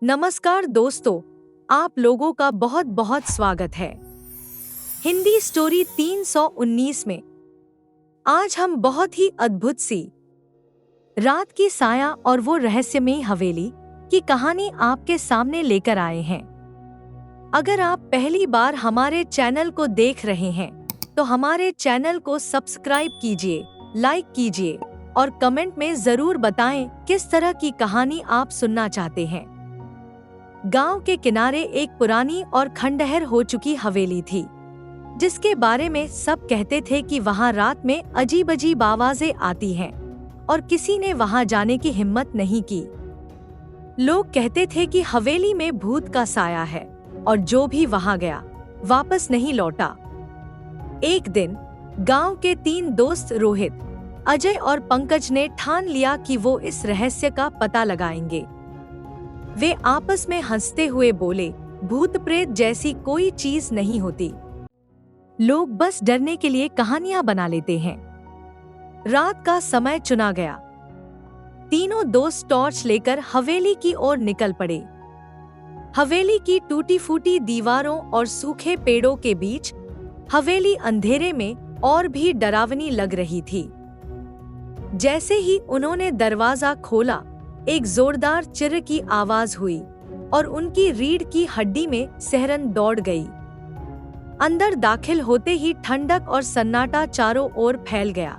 नमस्कार दोस्तों, आप लोगों का बहुत बहुत स्वागत है हिंदी स्टोरी 319 में। आज हम बहुत ही अद्भुत सी रात की साया और वो रहस्यमयी हवेली की कहानी आपके सामने लेकर आए हैं। अगर आप पहली बार हमारे चैनल को देख रहे हैं तो हमारे चैनल को सब्सक्राइब कीजिए, लाइक कीजिए और कमेंट में जरूर बताएं किस तरह की कहानी आप सुनना चाहते हैं। गांव के किनारे एक पुरानी और खंडहर हो चुकी हवेली थी, जिसके बारे में सब कहते थे कि वहां रात में अजीब अजीब आवाजें आती हैं और किसी ने वहां जाने की हिम्मत नहीं की। लोग कहते थे कि हवेली में भूत का साया है और जो भी वहां गया वापस नहीं लौटा। एक दिन गांव के 3 दोस्त रोहित, अजय और पंकज ने ठान लिया कि वो इस रहस्य का पता लगाएंगे। वे आपस में हंसते हुए बोले, भूत प्रेत जैसी कोई चीज नहीं होती, लोग बस डरने के लिए कहानियां बना लेते हैं। रात का समय चुना गया। तीनों दोस्त टॉर्च लेकर हवेली की ओर निकल पड़े। हवेली की टूटी फूटी दीवारों और सूखे पेड़ों के बीच हवेली अंधेरे में और भी डरावनी लग रही थी। जैसे ही उन्होंने दरवाजा खोला, एक जोरदार चिर की आवाज हुई और उनकी रीढ़ की हड्डी में सिहरन दौड़ गई। अंदर दाखिल होते ही ठंडक और सन्नाटा चारों ओर फैल गया।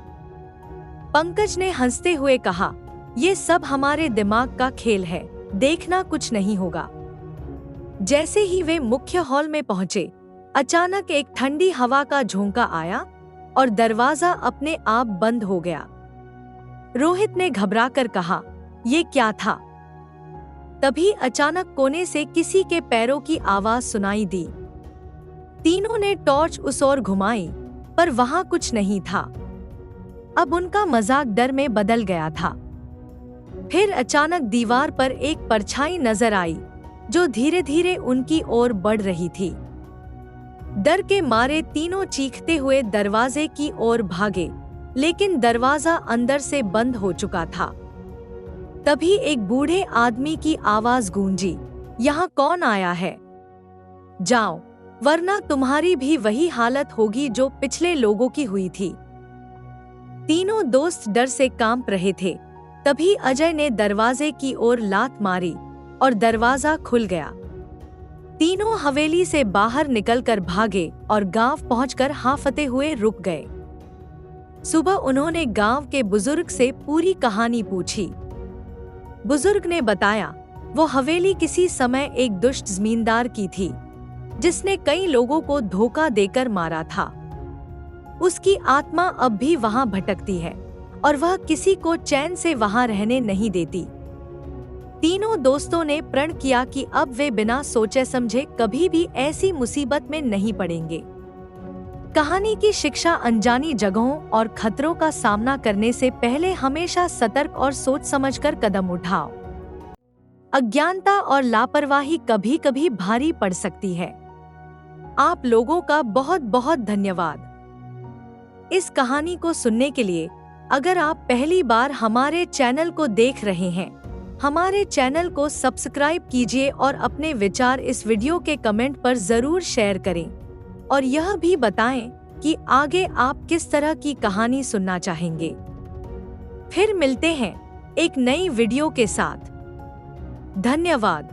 पंकज ने हंसते हुए कहा, ये सब हमारे दिमाग का खेल है, देखना कुछ नहीं होगा। जैसे ही वे मुख्य हॉल में पहुंचे, अचानक एक ठंडी हवा का झोंका आया और दरवाजा अपने आप बंद हो गया। रोहित ने घबराकर कहा, ये क्या था? तभी अचानक कोने से किसी के पैरों की आवाज सुनाई दी। तीनों ने टॉर्च उस ओर घुमाई, पर वहां कुछ नहीं था। अब उनका मजाक डर में बदल गया था। फिर अचानक दीवार पर एक परछाई नजर आई, जो धीरे धीरे उनकी ओर बढ़ रही थी। डर के मारे तीनों चीखते हुए दरवाजे की ओर भागे, लेकिन दरवाजा अंदर से बंद हो चुका था। तभी एक बूढ़े आदमी की आवाज गूंजी, यहाँ कौन आया है? जाओ, वरना तुम्हारी भी वही हालत होगी जो पिछले लोगों की हुई थी। तीनों दोस्त डर से कांप रहे थे। तभी अजय ने दरवाजे की ओर लात मारी और दरवाजा खुल गया। तीनों हवेली से बाहर निकलकर भागे और गांव पहुंचकर हांफते हुए रुक गए। सुबह उन्होंने गांव के बुजुर्ग से पूरी कहानी पूछी। बुजुर्ग ने बताया, वो हवेली किसी समय एक दुष्ट जमींदार की थी, जिसने कई लोगों को धोखा देकर मारा था। उसकी आत्मा अब भी वहां भटकती है और वह किसी को चैन से वहां रहने नहीं देती। तीनों दोस्तों ने प्रण किया कि अब वे बिना सोचे समझे कभी भी ऐसी मुसीबत में नहीं पड़ेंगे। कहानी की शिक्षा अनजानी जगहों और खतरों का सामना करने से पहले हमेशा सतर्क और सोच समझकर कदम उठाओ। अज्ञानता और लापरवाही कभी कभी भारी पड़ सकती है। आप लोगों का बहुत बहुत धन्यवाद इस कहानी को सुनने के लिए। अगर आप पहली बार हमारे चैनल को देख रहे हैं, हमारे चैनल को सब्सक्राइब कीजिए और अपने विचार इस वीडियो के कमेंट पर जरूर शेयर करें और यह भी बताएं कि आगे आप किस तरह की कहानी सुनना चाहेंगे। फिर मिलते हैं एक नई वीडियो के साथ। धन्यवाद।